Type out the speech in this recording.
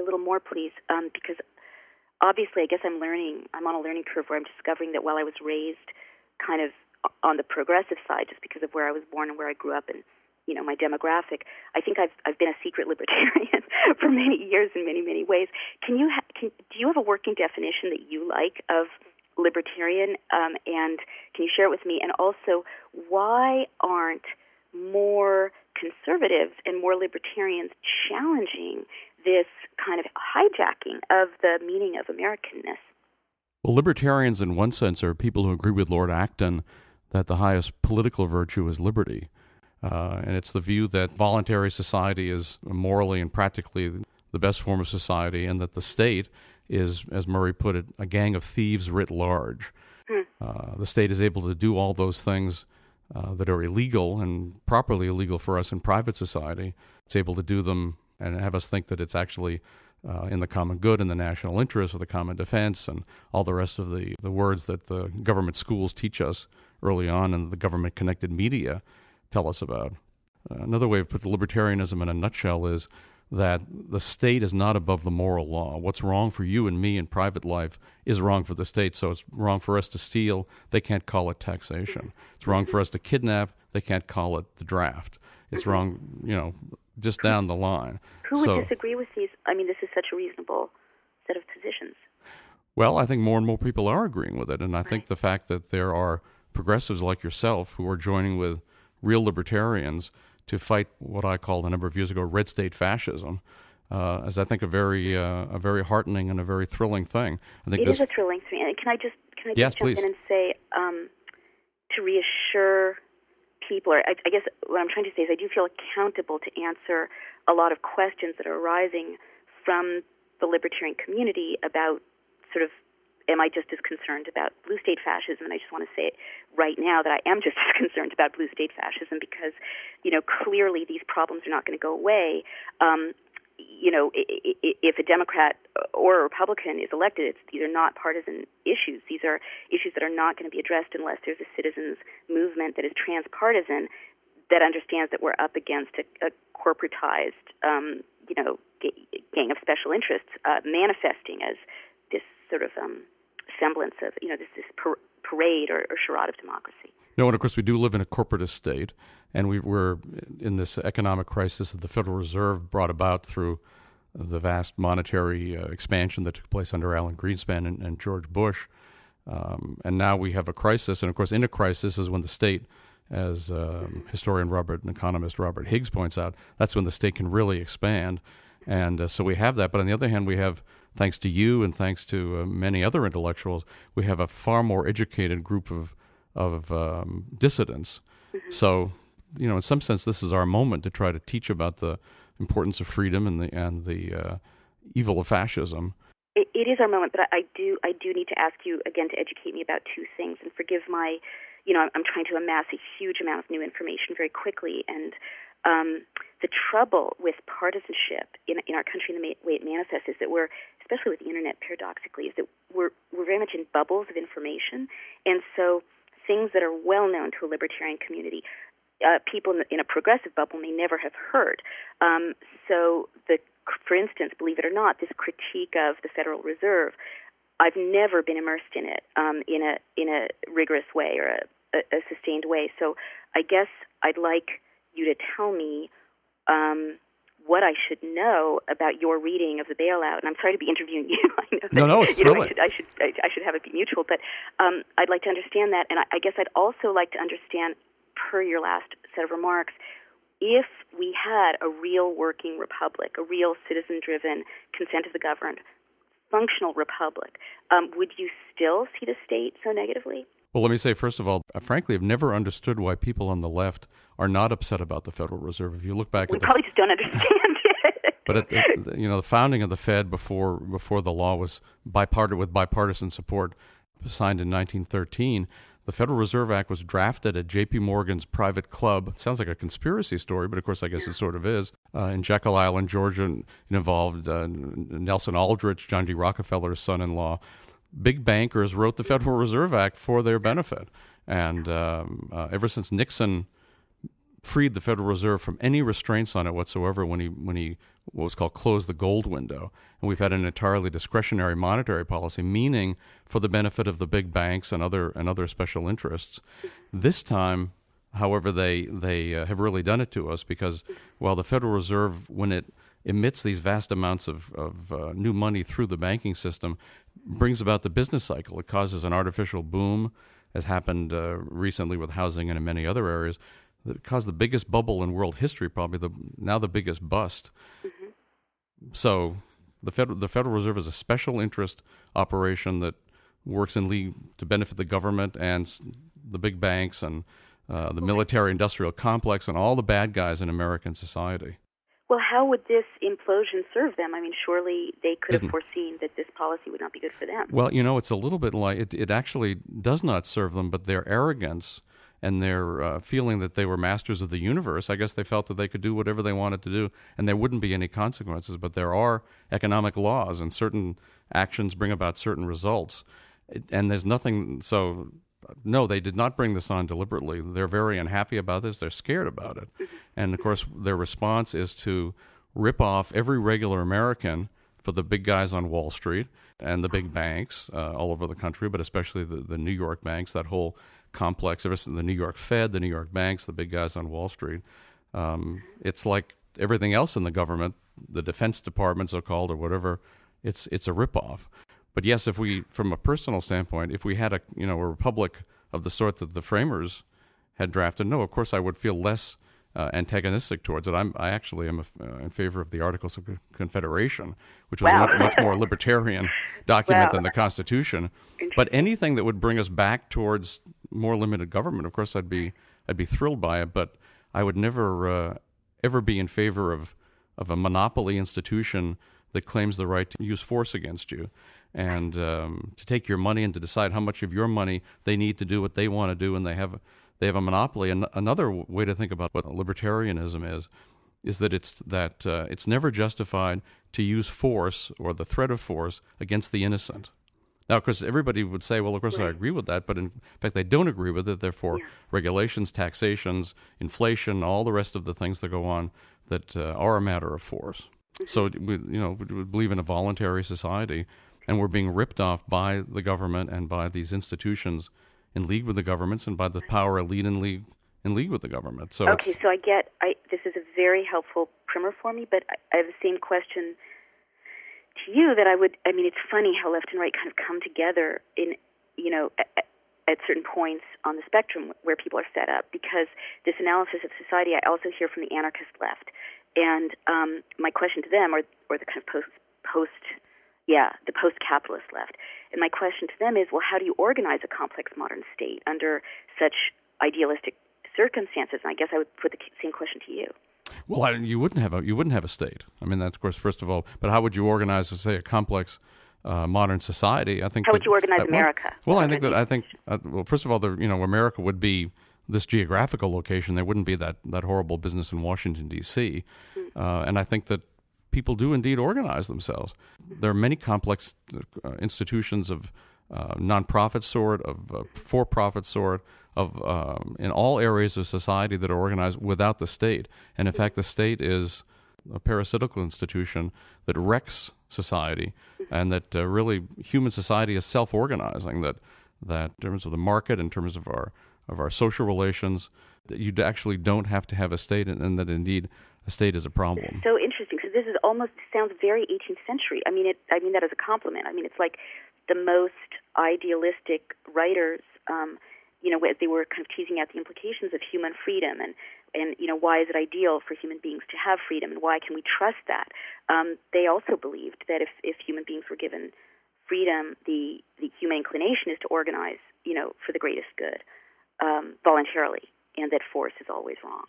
little more, please, because obviously I guess I'm on a learning curve where I'm discovering that while I was raised kind of on the progressive side just because of where I was born and where I grew up and, my demographic, I think I've been a secret libertarian for many years in many, many ways. Do you have a working definition that you like of libertarian, and can you share it with me? And also, why aren't more conservatives and more libertarians challenging this kind of hijacking of the meaning of Americanness? Well, libertarians in one sense are people who agree with Lord Acton that the highest political virtue is liberty. And it's the view that voluntary society is morally and practically the best form of society, and that the state is, as Murray put it, a gang of thieves writ large. The state is able to do all those things that are illegal and properly illegal for us in private society. It's able to do them and have us think that it's actually in the common good, in the national interest, or the common defense, and all the rest of the words that the government schools teach us early on and the government-connected media tell us about. Another way of putting libertarianism in a nutshell is that the state is not above the moral law. What's wrong for you and me in private life is wrong for the state. So it's wrong for us to steal. They can't call it taxation. It's wrong for us to kidnap. They can't call it the draft. It's wrong, just down the line. Who would disagree with these? I mean, this is such a reasonable set of positions. Well, I think more and more people are agreeing with it. And I think the fact that there are progressives like yourself who are joining with real libertarians to fight what I called a number of years ago red state fascism, is I think a very heartening and a very thrilling thing. I think it is a thrilling thing. And can I just jump please. in and say, to reassure people, or I guess what I'm trying to say is I do feel accountable to answer a lot of questions that are arising from the libertarian community about sort of, am I just as concerned about blue state fascism? And I just want to say right now that I am just as concerned about blue state fascism because, clearly these problems are not going to go away. If a Democrat or a Republican is elected, these are not partisan issues. These are issues that are not going to be addressed unless there's a citizens movement that is transpartisan, that understands that we're up against a corporatized, gang of special interests manifesting as this sort of semblance of, this parade or charade of democracy. No, and of course we do live in a corporatist state, and we're in this economic crisis that the Federal Reserve brought about through the vast monetary expansion that took place under Alan Greenspan and George Bush. And now we have a crisis, and of course in a crisis is when the state, as historian and economist Robert Higgs points out, that's when the state can really expand. And so we have that. But on the other hand, we have, thanks to you and thanks to many other intellectuals, we have a far more educated group of dissidents. So, in some sense, this is our moment to try to teach about the importance of freedom and the evil of fascism. It is our moment, but I do need to ask you again to educate me about two things, and forgive my, I'm trying to amass a huge amount of new information very quickly, and the trouble with partisanship in our country and the way it manifests is that we're, especially with the internet, paradoxically, is that we're very much in bubbles of information, and so things that are well known to a libertarian community, people in a progressive bubble may never have heard. For instance, believe it or not, this critique of the Federal Reserve, I've never been immersed in it in a rigorous way or a sustained way. So I guess I'd like you to tell me what I should know about your reading of the bailout. And I'm sorry to be interviewing you. I know that, no, it's thrilling. I should have it be mutual, but I'd like to understand that. And I guess I'd also like to understand, per your last set of remarks, if we had a real working republic, a real citizen-driven, consent of the governed, functional republic, would you still see the state so negatively? Well, let me say, first of all, frankly, I've never understood why people on the left are not upset about the Federal Reserve. If you look back we probably just don't understand it. But at the founding of the Fed before the law was with bipartisan support, signed in 1913, the Federal Reserve Act was drafted at J.P. Morgan's private club. It sounds like a conspiracy story, but of course I guess it sort of is. In Jekyll Island, Georgia, it involved Nelson Aldrich, John D. Rockefeller's son-in-law. Big bankers wrote the Federal Reserve Act for their benefit. And ever since Nixon freed the Federal Reserve from any restraints on it whatsoever when he what was called closed the gold window. And we've had an entirely discretionary monetary policy, meaning for the benefit of the big banks and other special interests. This time, however, they have really done it to us, because while the Federal Reserve, when it emits these vast amounts of new money through the banking system, brings about the business cycle. It causes an artificial boom, as happened recently with housing and in many other areas, that caused the biggest bubble in world history, probably now the biggest bust. Mm-hmm. So the Federal Reserve is a special interest operation that works in league to benefit the government and the big banks and the military-industrial complex and all the bad guys in American society. Well, how would this implosion serve them? I mean, surely they could have foreseen that this policy would not be good for them. Well, it's a little bit like it actually does not serve them, but their arrogance and their feeling that they were masters of the universe, I guess they felt that they could do whatever they wanted to do and there wouldn't be any consequences. But there are economic laws, and certain actions bring about certain results. And there's nothing, so no, they did not bring this on deliberately. They're very unhappy about this. They're scared about it. And of course, their response is to rip off every regular American for the big guys on Wall Street and the big banks all over the country, but especially the New York banks, that whole complex, the New York Fed, the New York banks, the big guys on Wall Street. It's like everything else in the government, the Defense Department, so-called, or whatever, it's a ripoff. But yes, if we, from a personal standpoint, if we had a republic of the sort that the framers had drafted, no, of course I would feel less antagonistic towards it. I actually am in favor of the Articles of Confederation, which was a much more libertarian document than the Constitution. But anything that would bring us back towards more limited government, of course, I'd be thrilled by it. But I would never ever be in favor of a monopoly institution that claims the right to use force against you and to take your money and to decide how much of your money they need to do what they want to do, and they have a monopoly. And another way to think about what libertarianism is that it's never justified to use force or the threat of force against the innocent. Now, of course, everybody would say, well, of course, I agree with that, but in fact, they don't agree with it. Therefore, regulations, taxations, inflation, all the rest of the things that go on that are a matter of force. So, we believe in a voluntary society, and we're being ripped off by the government and by these institutions in league with the governments and by the power elite in league with the government. So so this is a very helpful primer for me, but I have the same question to you that it's funny how left and right kind of come together in, at certain points on the spectrum where people are set up, because this analysis of society I also hear from the anarchist left. And my question to them, or the kind of the post-capitalist left, and my question to them is, well, how do you organize a complex modern state under such idealistic circumstances? And I guess I would put the same question to you. Well, you wouldn't have a state. I mean, that's, of course, first of all. But how would you organize, say, a complex modern society? I think. How would you organize America? Well, I think. Well, first of all, America would be this geographical location. There wouldn't be that horrible business in Washington, D.C. And I think that people do indeed organize themselves. There are many complex institutions of nonprofit sort, of for-profit sort, of in all areas of society that are organized without the state. And in fact, the state is a parasitical institution that wrecks society, and that really human society is self-organizing. That in terms of the market, in terms of our social relations, that you actually don't have to have a state, and that indeed a state is a problem. So interesting. So this is sounds very 18th century. I mean that as a compliment. I mean, it's like the most idealistic writers, they were kind of teasing out the implications of human freedom and why is it ideal for human beings to have freedom, and why can we trust that? They also believed that if human beings were given freedom, the human inclination is to organize, for the greatest good, voluntarily, and that force is always wrong.